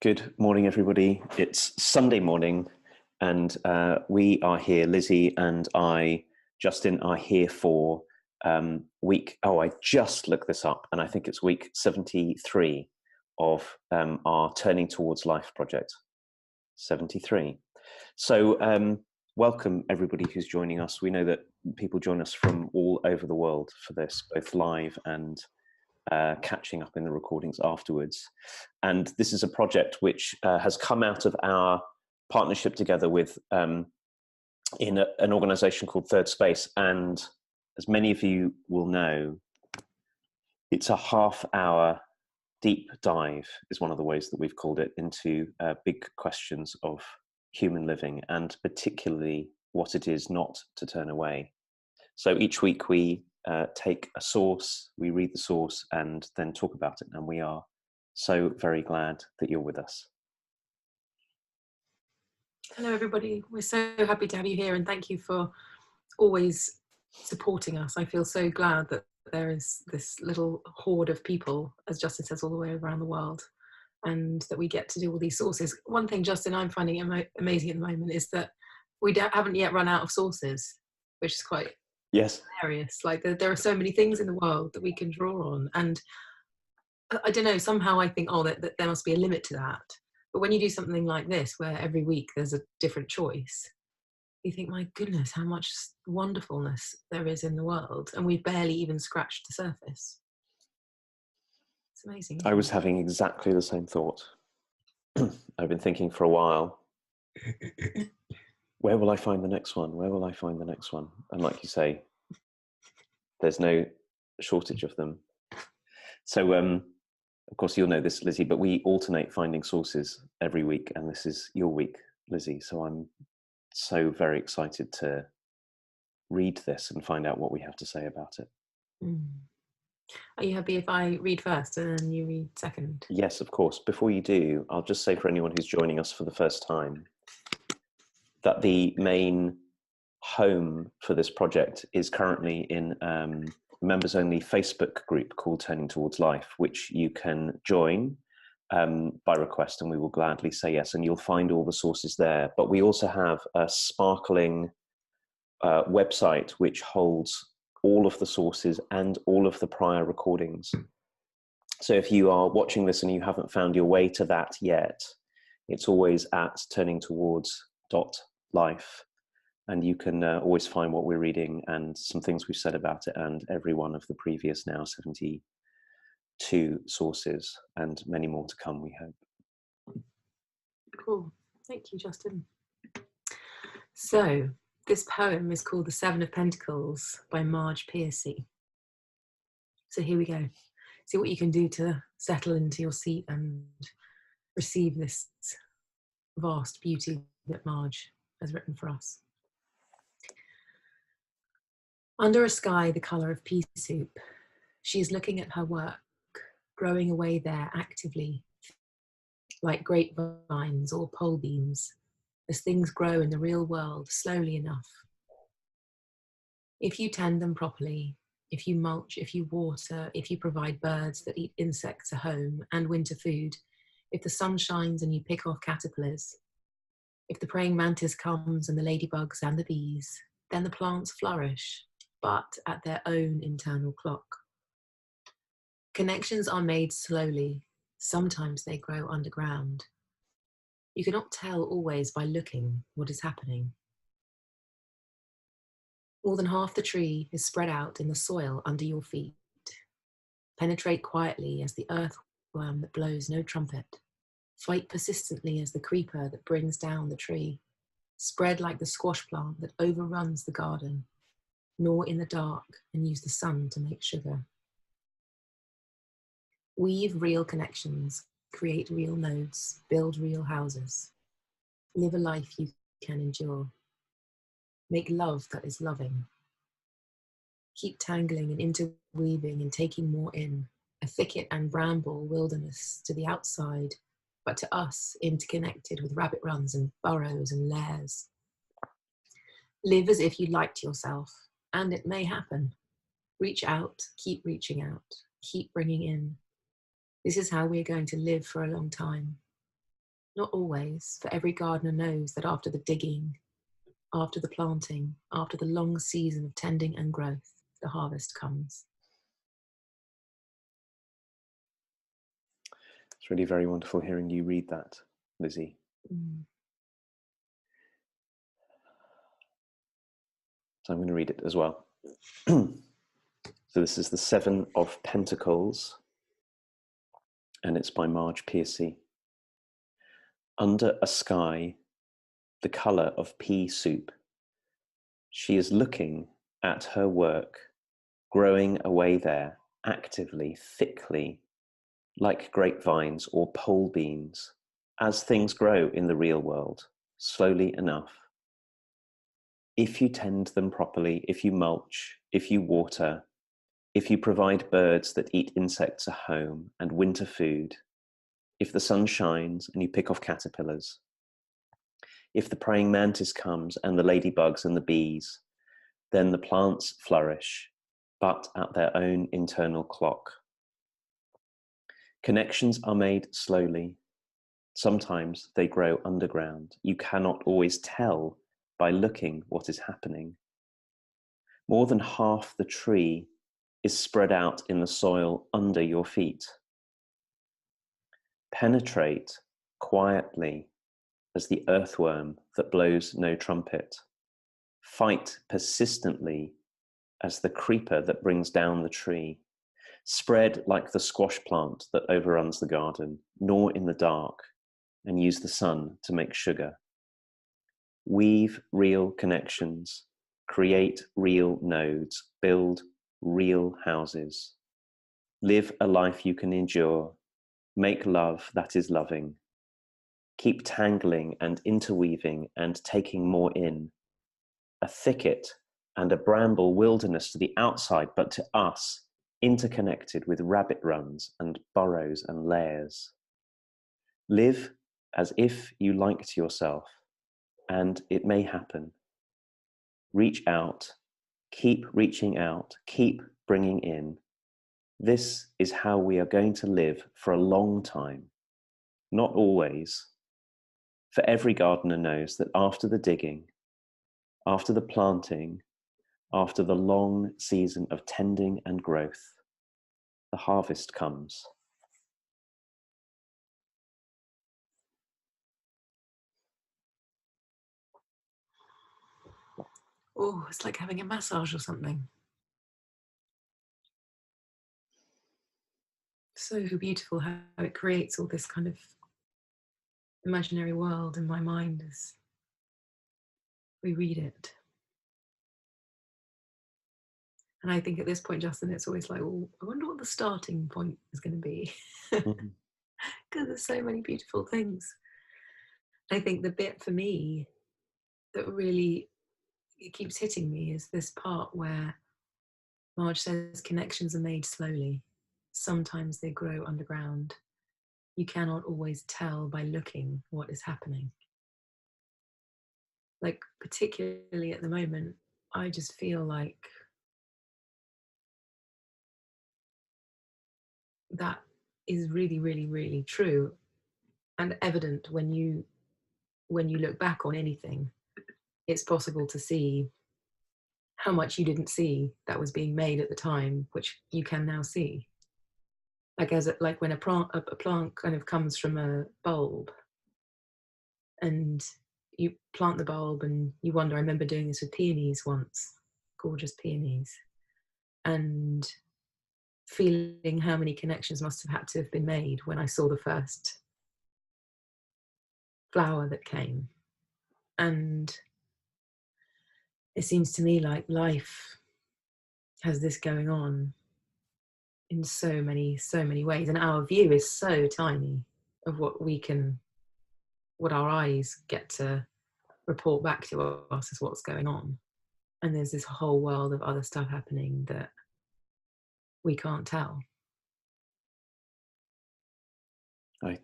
Good morning, everybody. It's Sunday morning, and we are here. Lizzie and I, Justin, are here for week. Oh, I just looked this up, and I think it's week 73 of our Turning Towards Life project. 73. So, welcome everybody who's joining us. We know that people join us from all over the world for this, both live and catching up in the recordings afterwards. And this is a project which has come out of our partnership together with an organization called Third Space. And as many of you will know, it's a half-hour deep dive, is one of the ways that we've called it, into big questions of human living, and particularly what it is not to turn away. So each week we take a source, we read the source, and then talk about it. And we are so very glad that you're with us. Hello, everybody. We're so happy to have you here, and thank you for always supporting us. I feel so glad that there is this little horde of people, as Justin says, all the way around the world, and that we get to do all these sources. One thing, Justin, I'm finding amazing at the moment is that we haven't yet run out of sources, which is quite hilarious. Like there are so many things in the world that we can draw on, and I don't know, somehow I think, oh, that there must be a limit to that. But when you do something like this, where every week there's a different choice, you think, my goodness, how much wonderfulness there is in the world, and we've barely even scratched the surface. It's amazing. I was having exactly the same thought. I've been thinking for a while, where will I find the next one? Where will I find the next one? And like you say, there's no shortage of them. So, of course, you'll know this, Lizzie, but we alternate finding sources every week, and this is your week, Lizzie. So I'm so very excited to read this and find out what we have to say about it. Are you happy if I read first and then you read second? Yes, of course. Before you do, I'll just say for anyone who's joining us for the first time that the main home for this project is currently in members-only Facebook group called Turning Towards Life, which you can join by request, and we will gladly say yes, and you'll find all the sources there. But we also have a sparkling website which holds all of the sources and all of the prior recordings. So if you are watching this and you haven't found your way to that yet, it's always at turningtowards.life. And you can always find what we're reading and some things we've said about it, and every one of the previous now 72 sources, and many more to come, we hope. Cool. Thank you, Justin. So this poem is called The Seven of Pentacles by Marge Piercy. So here we go. See what you can do to settle into your seat and receive this vast beauty that Marge has written for us. Under a sky the colour of pea soup, she is looking at her work, growing away there actively, like grapevines or pole beans, as things grow in the real world slowly enough. If you tend them properly, if you mulch, if you water, if you provide birds that eat insects a home and winter food, if the sun shines and you pick off caterpillars, if the praying mantis comes and the ladybugs and the bees, then the plants flourish, but at their own internal clock. Connections are made slowly. Sometimes they grow underground. You cannot tell always by looking what is happening. More than half the tree is spread out in the soil under your feet. Penetrate quietly as the earthworm that blows no trumpet. Fight persistently as the creeper that brings down the tree. Spread like the squash plant that overruns the garden. Gnaw in the dark and use the sun to make sugar. Weave real connections, create real nodes, build real houses. Live a life you can endure. Make love that is loving. Keep tangling and interweaving and taking more in, a thicket and bramble wilderness to the outside, but to us interconnected with rabbit runs and burrows and lairs. Live as if you liked yourself, and it may happen. Reach out, keep reaching out, keep bringing in. This is how we're going to live for a long time. Not always, for every gardener knows that after the digging, after the planting, after the long season of tending and growth, the harvest comes. It's really very wonderful hearing you read that, Lizzie. Mm. So I'm going to read it as well. So this is the Seven of Pentacles, and it's by Marge Piercy. Under a sky the colour of pea soup, she is looking at her work, growing away there, actively, thickly, like grapevines or pole beans, as things grow in the real world, slowly enough. If you tend them properly, if you mulch, if you water, if you provide birds that eat insects a home and winter food, if the sun shines and you pick off caterpillars, if the praying mantis comes and the ladybugs and the bees, then the plants flourish, but at their own internal clock. Connections are made slowly. Sometimes they grow underground. You cannot always tell by looking what is happening. More than half the tree is spread out in the soil under your feet. Penetrate quietly as the earthworm that blows no trumpet. Fight persistently as the creeper that brings down the tree. Spread like the squash plant that overruns the garden, gnaw in the dark, and use the sun to make sugar. Weave real connections, create real nodes, build real houses. Live a life you can endure, make love that is loving. Keep tangling and interweaving and taking more in. A thicket and a bramble wilderness to the outside, but to us, interconnected with rabbit runs and burrows and lairs. Live as if you liked yourself, and it may happen. Reach out, keep reaching out, keep bringing in. This is how we are going to live for a long time. Not always. For every gardener knows that after the digging, after the planting, after the long season of tending and growth, the harvest comes. Oh, it's like having a massage or something. So beautiful how it creates all this kind of imaginary world in my mind as we read it. And I think at this point, Justin, it's always like, well, I wonder what the starting point is going to be. Mm-hmm. Because there's so many beautiful things. I think the bit for me that really it keeps hitting me is this part where Marge says connections are made slowly. Sometimes they grow underground. You cannot always tell by looking what is happening. Like, particularly at the moment, I just feel like that is really, really, really true and evident when you look back on anything. It's possible to see how much you didn't see that was being made at the time, which you can now see. Like when a plant kind of comes from a bulb, and you plant the bulb, and you wonder. I remember doing this with peonies once, gorgeous peonies, and feeling how many connections must have had to have been made when I saw the first flower that came. And it seems to me like life has this going on in so many ways, and our view is so tiny of what our eyes get to report back to us as what's going on. And there's this whole world of other stuff happening that we can't tell. I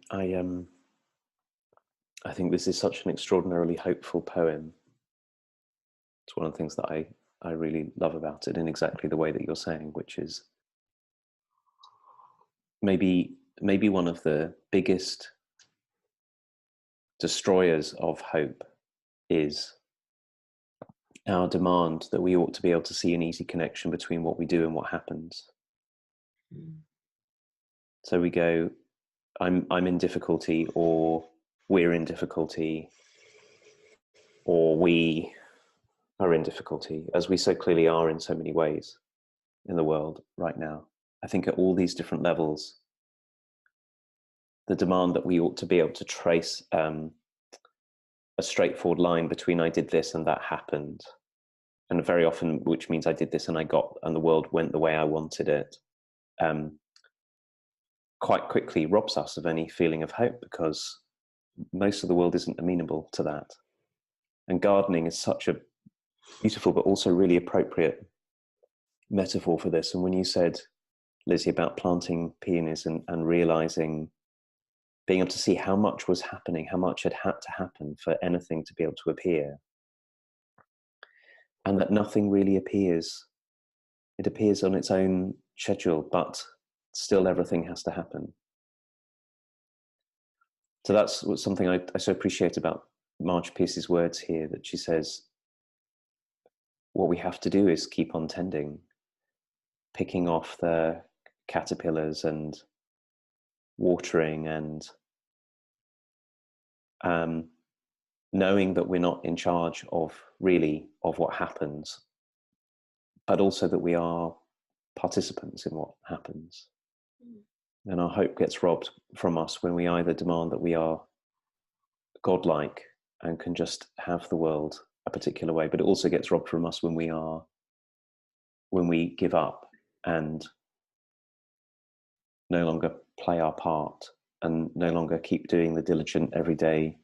think this is such an extraordinarily hopeful poem. It's one of the things that I really love about it, in exactly the way that you're saying, which is maybe one of the biggest destroyers of hope is our demand that we ought to be able to see an easy connection between what we do and what happens. Mm. So we go, I'm in difficulty, or we're in difficulty, or we are in difficulty, as we so clearly are in so many ways in the world right now. I think at all these different levels, the demand that we ought to be able to trace a straightforward line between I did this and that happened, and very often, which means I did this and the world went the way I wanted it, quite quickly robs us of any feeling of hope, because most of the world isn't amenable to that. And gardening is such a beautiful but also really appropriate metaphor for this. And when you said, Lizzie, about planting peonies and realizing, being able to see how much was happening, how much had to happen for anything to be able to appear, and that nothing really appears. It appears on its own schedule, but still everything has to happen. So that's something I so appreciate about Marge Pierce's words here, that she says, what we have to do is keep on tending, picking off the caterpillars and watering, and knowing that we're not in charge of what happens, but also that we are participants in what happens. And our hope gets robbed from us when we either demand that we are godlike and can just have the world a particular way, but it also gets robbed from us when we give up and no longer play our part and no longer keep doing the diligent everyday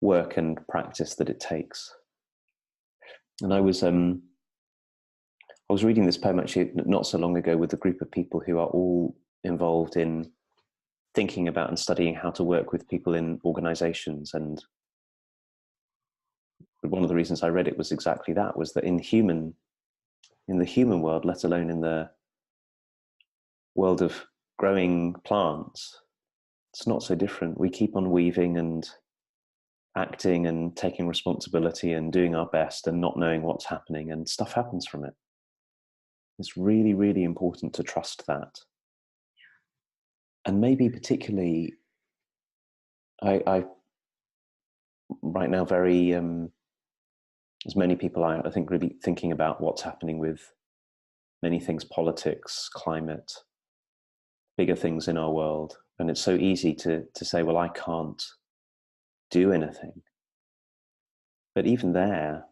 work and practice that it takes. And I was reading this poem actually not so long ago with a group of people who are all involved in thinking about and studying how to work with people in organizations. And one of the reasons I read it was exactly that, was that in the human world, let alone in the world of growing plants, it's not so different. We keep on weaving and acting and taking responsibility and doing our best and not knowing what's happening, and stuff happens from it. It's really, really important to trust that. And maybe particularly, I right now very, as many people I think really thinking about what's happening with many things, politics, climate, bigger things in our world. And it's so easy to say, well, I can't do anything. But even there,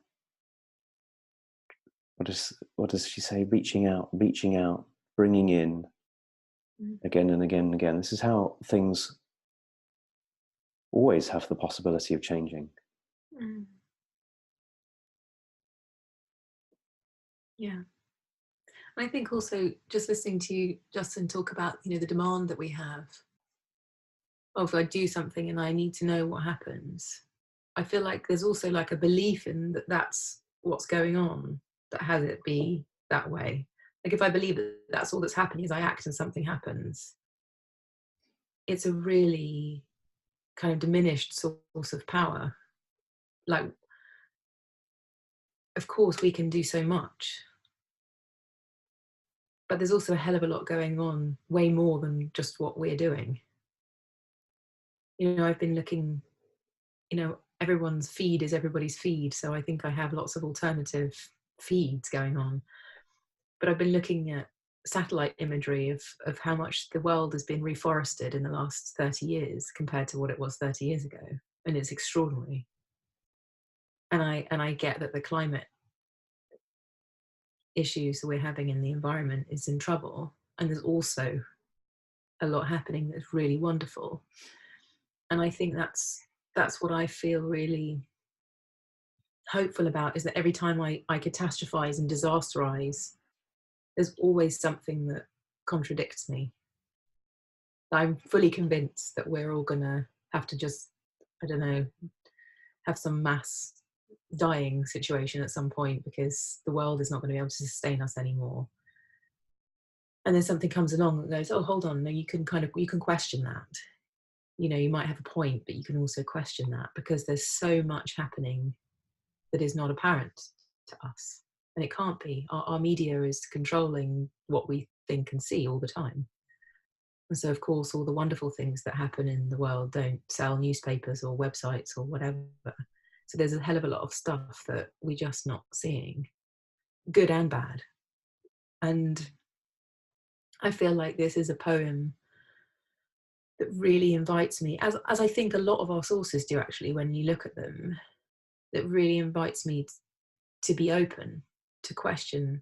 what does she say? Reaching out, bringing in again and again and again. This is how things always have the possibility of changing. Yeah. I think also just listening to you, Justin, talk about, the demand that we have of, I do something and I need to know what happens. I feel like there's also like a belief in that that's what's going on, that has it be that way. Like if I believe that that's all that's happening is I act and something happens, it's a really kind of diminished source of power. Like, of course we can do so much, but there's also a hell of a lot going on, way more than just what we're doing. I've been looking, everyone's feed is everybody's feed. So I think I have lots of alternative feeds going on. But I've been looking at satellite imagery of how much the world has been reforested in the last 30 years compared to what it was 30 years ago. And it's extraordinary. And I get that the climate issues that we're having in the environment is in trouble. And there's also a lot happening that's really wonderful. And I think that's what I feel really hopeful about, is that every time I catastrophize and disasterize, there's always something that contradicts me. I'm fully convinced that we're all gonna have to just, I don't know, have some mass dying situation at some point, because the world is not going to be able to sustain us anymore. And then something comes along that goes, oh, hold on, no, you can question that. you know, you might have a point, but you can also question that, because there's so much happening that is not apparent to us. And it can't be. Our media is controlling what we think and see all the time. And so, of course, all the wonderful things that happen in the world don't sell newspapers or websites or whatever. So there's a hell of a lot of stuff that we're just not seeing, good and bad. And I feel like this is a poem that really invites me, as I think a lot of our sources do actually, when you look at them, that really invites me to be open, to question,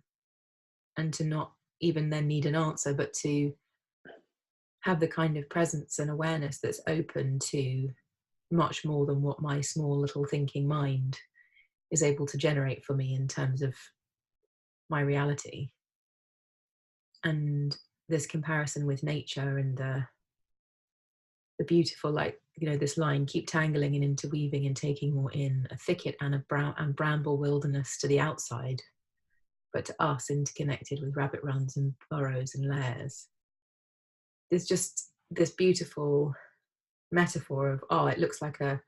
and to not even then need an answer, but to have the kind of presence and awareness that's open to much more than what my small little thinking mind is able to generate for me in terms of my reality. And this comparison with nature and the beautiful, like, you know, this line, keep tangling and interweaving and taking more in, a thicket and a bramble wilderness to the outside, but to us interconnected with rabbit runs and burrows and lairs. There's just this beautiful metaphor of, oh, it looks like a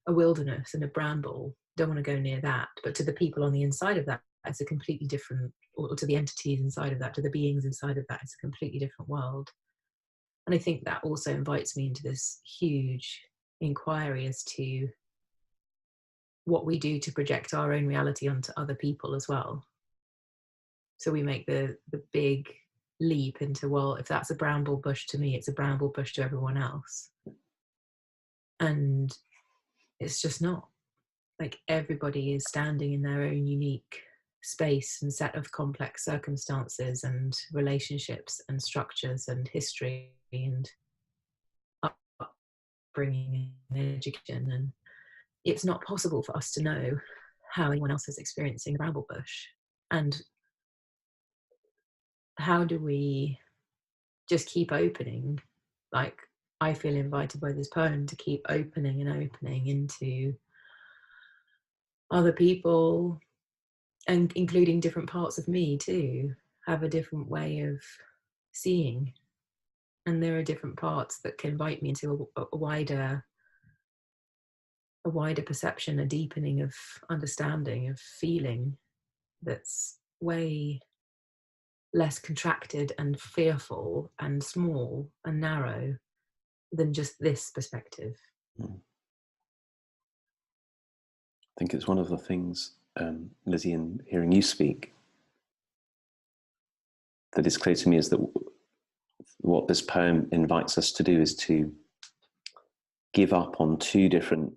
wilderness and a bramble, don't want to go near that, but to the people on the inside of that, it's a completely different, or to the entities inside of that, to the beings inside of that, it's a completely different world. And I think that also invites me into this huge inquiry as to what we do to project our own reality onto other people as well. So we make the big leap into, well, if that's a bramble bush to me, it's a bramble bush to everyone else. And it's just not. Like, everybody is standing in their own unique space and set of complex circumstances and relationships and structures and history and upbringing and education. And it's not possible for us to know how anyone else is experiencing the bramble bush. And how do we just keep opening? Like, I feel invited by this poem to keep opening and opening into other people, and including different parts of me too, have a different way of seeing. And there are different parts that can invite me into a wider perception, a deepening of understanding, of feeling, that's way less contracted and fearful and small and narrow than just this perspective. I think it's one of the things, Lizzie, in hearing you speak, that is clear to me is that what this poem invites us to do is to give up on two different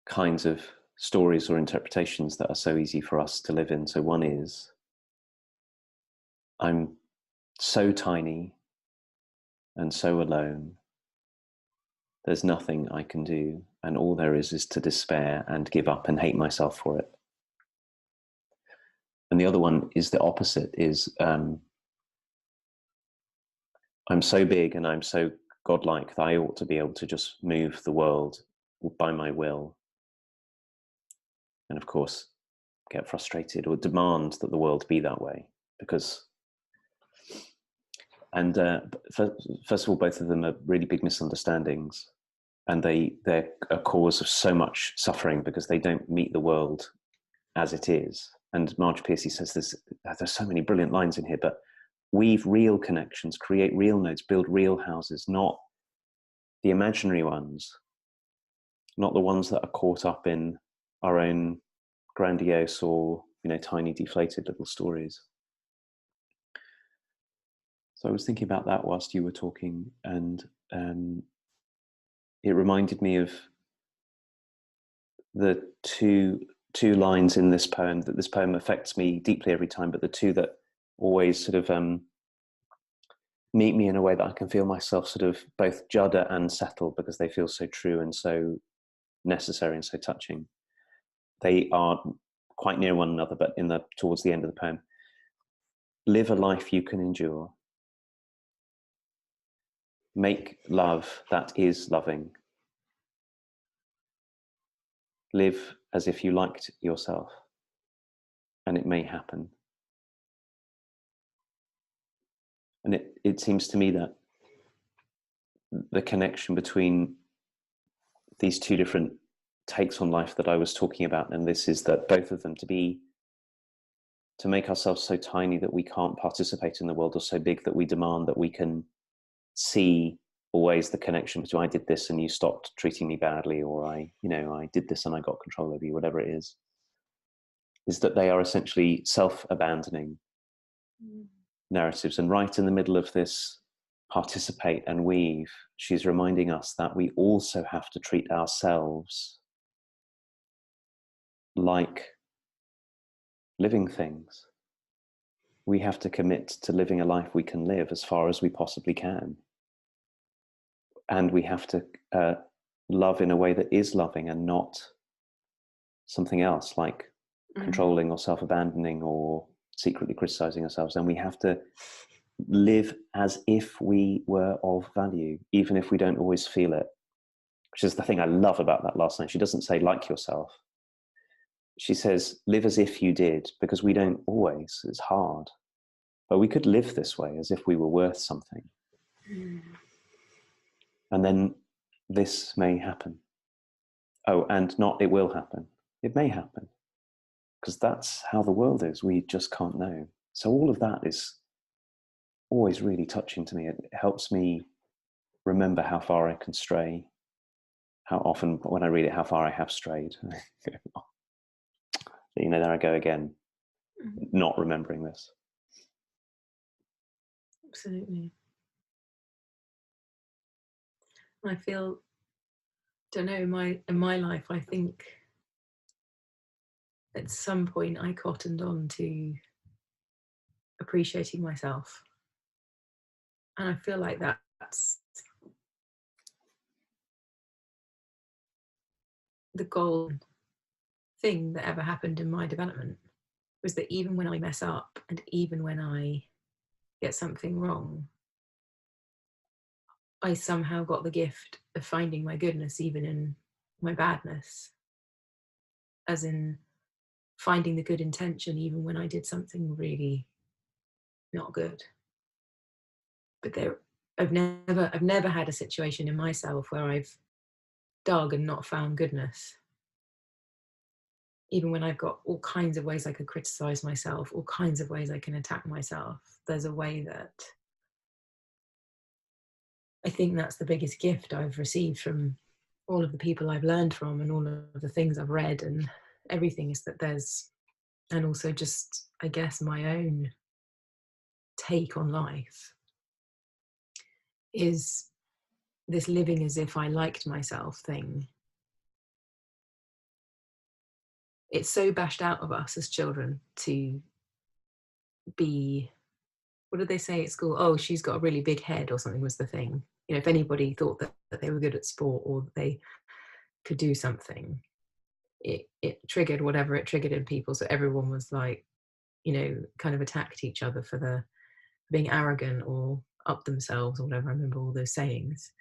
kinds of stories or interpretations that are so easy for us to live in. So one is, I'm so tiny and so alone, there's nothing I can do, and all there is to despair and give up and hate myself for it. And the other one is the opposite, is I'm so big and I'm so godlike that I ought to be able to just move the world by my will. And of course, get frustrated or demand that the world be that way. Because, and first of all, both of them are really big misunderstandings. And they're a cause of so much suffering because they don't meet the world as it is. And Marge Piercy says there's so many brilliant lines in here, but weave real connections, create real nodes, build real houses, not the imaginary ones, not the ones that are caught up in our own grandiose or, tiny deflated little stories. So I was thinking about that whilst you were talking, and it reminded me of the two lines in this poem, that this poem affects me deeply every time, but the two that always sort of meet me in a way that I can feel myself sort of both judder and settle, because they feel so true and so necessary and so touching. They are quite near one another, but towards the end of the poem. Live a life you can endure. Make love that is loving. Live as if you liked yourself, and it may happen. And it seems to me that the connection between these two different takes on life that I was talking about, and this is that both of them to make ourselves so tiny that we can't participate in the world, or so big that we demand that we can see always the connection between I did this and you stopped treating me badly, or I did this and I got control over you, whatever it is that they are essentially self-abandoning narratives. And right in the middle of this participate and weave, she's reminding us that we also have to treat ourselves like living things. We have to commit to living a life we can live as far as we possibly can. And we have to love in a way that is loving and not something else like controlling or self-abandoning or secretly criticizing ourselves. And we have to live as if we were of value, even if we don't always feel it, which is the thing I love about that last line. She doesn't say like yourself. She says live as if you did, because we don't always. It's hard. But we could live this way as if we were worth something. And then this may happen. Oh, and not it will happen. It may happen. Because that's how the world is. We just can't know. So all of that is always really touching to me. It helps me remember how far I can stray, how often when I read it, how far I have strayed. There I go again, not remembering this. Absolutely. I feel, don't know, in my life, I think at some point I cottoned on to appreciating myself. And I feel like that's the golden thing that ever happened in my development, was that even when I mess up and even when I get something wrong, I somehow got the gift of finding my goodness even in my badness, as in finding the good intention even when I did something really not good. But I've never had a situation in myself where I've dug and not found goodness. Even when I've got all kinds of ways I could criticize myself, all kinds of ways I can attack myself, there's a way that I think that's the biggest gift I've received from all of the people I've learned from and all of the things I've read and everything, is that there's, and also just, I guess, my own take on life is this living as if I liked myself thing. It's so bashed out of us as children to be, what did they say at school? Oh, she's got a really big head or something was the thing. If anybody thought that they were good at sport or that they could do something, it triggered whatever it triggered in people. So everyone was like, kind of attacked each other for the being arrogant or up themselves or whatever. I remember all those sayings.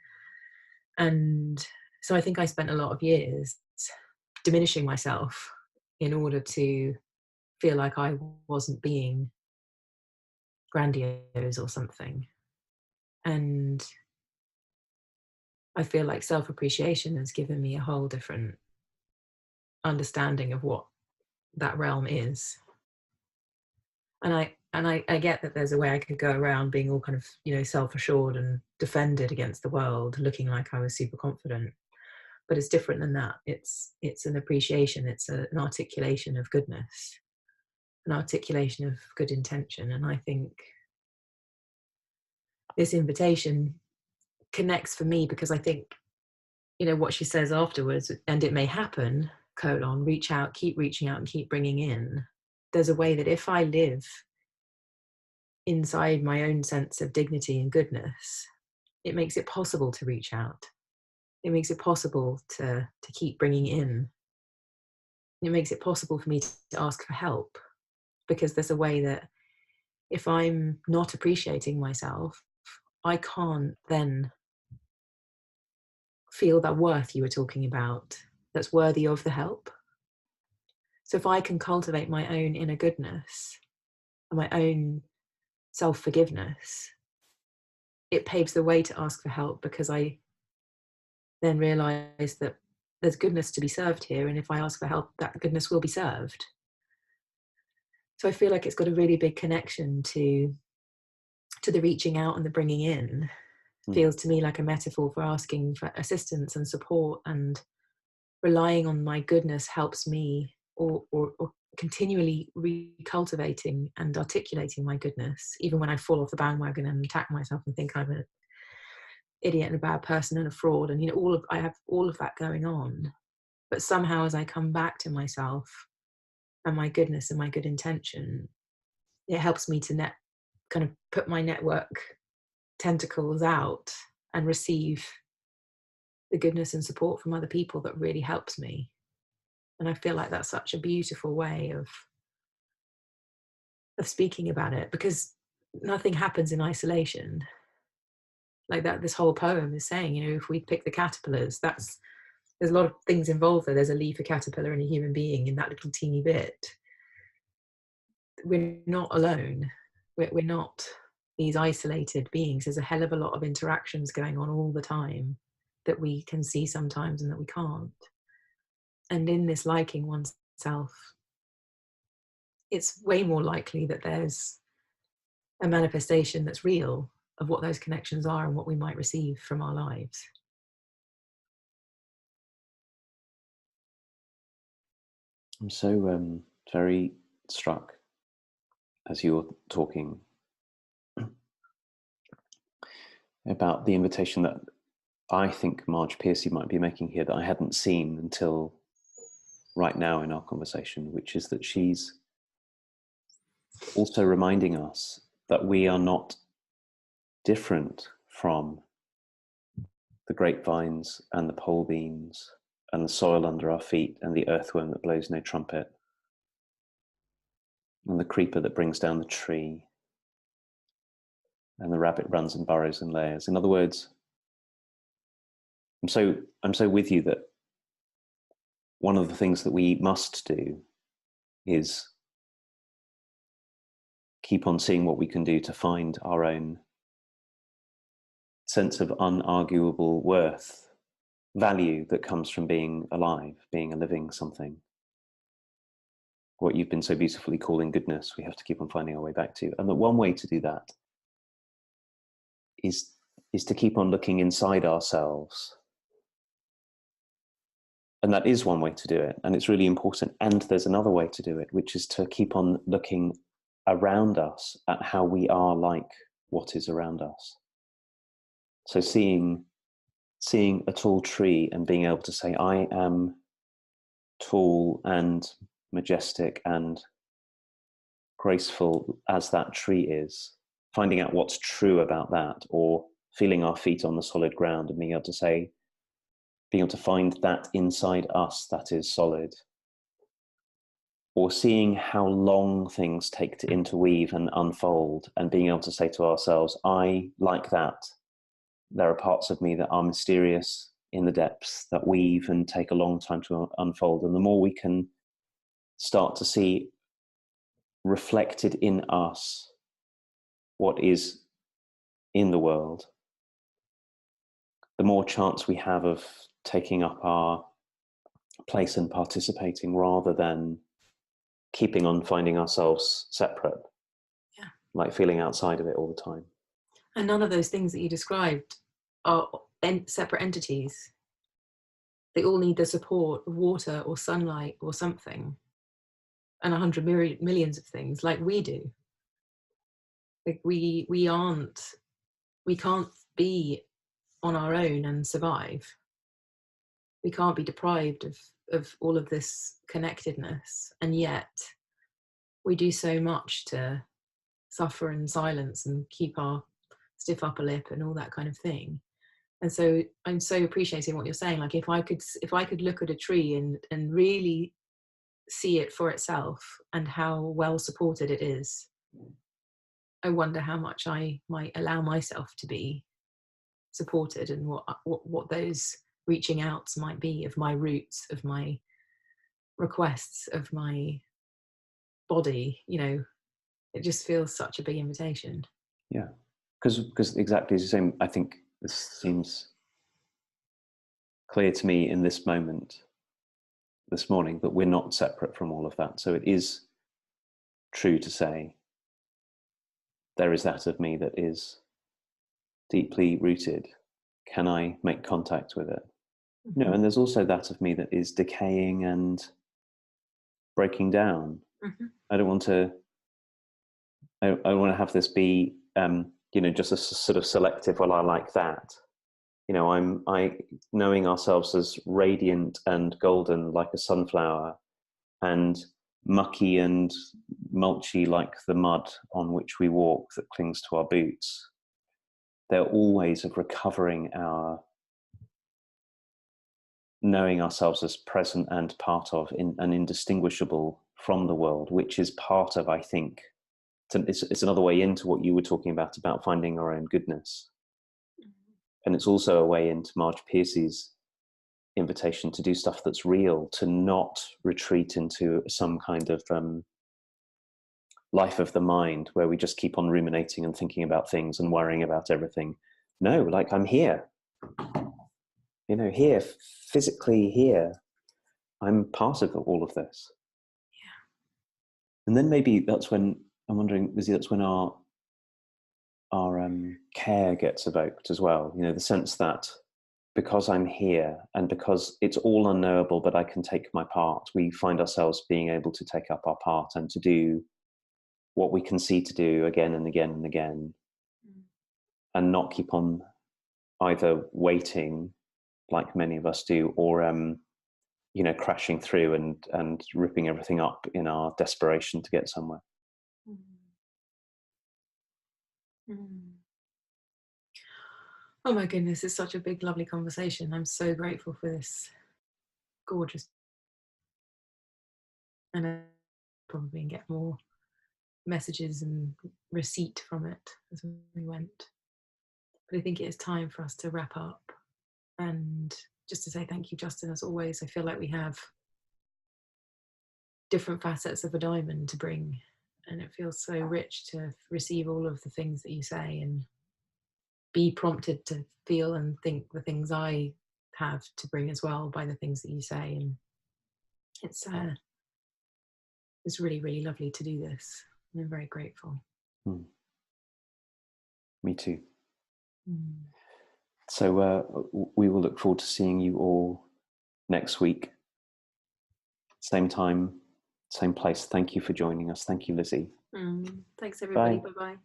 And so I think I spent a lot of years diminishing myself in order to feel like I wasn't being grandiose or something. And I feel like self-appreciation has given me a whole different understanding of what that realm is. And I get that there's a way I could go around being all kind of, self-assured and defended against the world, looking like I was super confident. But it's different than that. It's an appreciation. It's an articulation of goodness, an articulation of good intention. And I think this invitation connects for me because I think, what she says afterwards, and it may happen, reach out, keep reaching out and keep bringing in. There's a way that if I live inside my own sense of dignity and goodness, it makes it possible to reach out. It makes it possible to keep bringing in. It makes it possible for me to ask for help, because there's a way that if I'm not appreciating myself, I can't then feel that worth you were talking about that's worthy of the help. So if I can cultivate my own inner goodness and my own self-forgiveness, it paves the way to ask for help, because I then realize that there's goodness to be served here, and if I ask for help, that goodness will be served. So I feel like it's got a really big connection to the reaching out and the bringing in. Feels to me like a metaphor for asking for assistance and support, and relying on my goodness helps me, or continually recultivating and articulating my goodness, even when I fall off the bandwagon and attack myself and think I'm an idiot and a bad person and a fraud, and I have all of that going on. But somehow, as I come back to myself and my goodness and my good intention, it helps me to kind of put my network tentacles out and receive the goodness and support from other people that really helps me. And I feel like that's such a beautiful way of speaking about it, because nothing happens in isolation. Like that, this whole poem is saying, if we pick the caterpillars, there's a lot of things involved there. There's a leaf, a caterpillar, and a human being in that little teeny bit. We're not alone. We're not these isolated beings. There's a hell of a lot of interactions going on all the time that we can see sometimes and that we can't. And in this liking oneself, it's way more likely that there's a manifestation that's real of what those connections are and what we might receive from our lives. I'm so very struck as you're talking about the invitation that I think Marge Piercy might be making here that I hadn't seen until right now in our conversation, which is that she's also reminding us that we are not different from the grapevines and the pole beans and the soil under our feet and the earthworm that blows no trumpet and the creeper that brings down the tree and the rabbit runs and burrows and layers. In other words, I'm so with you that one of the things that we must do is keep on seeing what we can do to find our own sense of unarguable worth, value that comes from being alive, being a living something. What you've been so beautifully calling goodness, we have to keep on finding our way back to. And that one way to do that is to keep on looking inside ourselves. And that is one way to do it. And it's really important. And there's another way to do it, which is to keep on looking around us at how we are like what is around us. So seeing a tall tree and being able to say, I am tall and majestic and graceful as that tree is, finding out what's true about that, or feeling our feet on the solid ground and being able to say, being able to find that inside us that is solid, or seeing how long things take to interweave and unfold and being able to say to ourselves, I like that. There are parts of me that are mysterious in the depths, that weave and take a long time to unfold. And the more we can start to see reflected in us what is in the world, the more chance we have of taking up our place and participating, rather than keeping on finding ourselves separate, like feeling outside of it all the time. And none of those things that you described are separate entities. They all need the support of water or sunlight or something, and 100 millions of things, like we do. Like we can't be on our own and survive. We can't be deprived of all of this connectedness, and yet we do so much to suffer in silence and keep our stiff upper lip and all that kind of thing. And so I'm so appreciating what you're saying. Like if I could look at a tree and really see it for itself and how well supported it is, I wonder how much I might allow myself to be supported, and what those reaching outs might be of my roots, of my requests, of my body. It just feels such a big invitation. Yeah. because exactly as you're saying, I think this seems clear to me in this moment, this morning, that we're not separate from all of that. So it is true to say there is that of me that is deeply rooted. Can I make contact with it? Mm-hmm. And there's also that of me that is decaying and breaking down. Mm-hmm. I don't want to. I want to have this be, just a sort of selective. Well, I like that. I knowing ourselves as radiant and golden like a sunflower, and mucky and mulchy like the mud on which we walk that clings to our boots. They're all ways of recovering our knowing ourselves as present and part of and indistinguishable from the world, which is part of, I think, it's another way into what you were talking about finding our own goodness. And it's also a way into Marge Piercy's invitation to do stuff that's real, to not retreat into some kind of life of the mind where we just keep on ruminating and thinking about things and worrying about everything. No, like I'm here, here, physically here. I'm part of all of this. Yeah. And then maybe that's when, I'm wondering, Lizzie, that's when our care gets evoked as well. The sense that because I'm here and because it's all unknowable, but I can take my part, we find ourselves being able to take up our part and to do what we can see to do again and again and again, and not keep on either waiting like many of us do, or crashing through and ripping everything up in our desperation to get somewhere. Oh my goodness, it's such a big, lovely conversation. I'm so grateful for this gorgeous, and I'll probably get more messages and receipt from it as we went. But I think it is time for us to wrap up. And just to say thank you, Justin, as always. I feel like we have different facets of a diamond to bring, and it feels so rich to receive all of the things that you say and be prompted to feel and think the things I have to bring as well by the things that you say. And it's really, really lovely to do this. And I'm very grateful. Me too. Mm. So we will look forward to seeing you all next week. Same time, same place. Thank you for joining us. Thank you, Lizzie. Thanks, everybody. Bye. Bye-bye.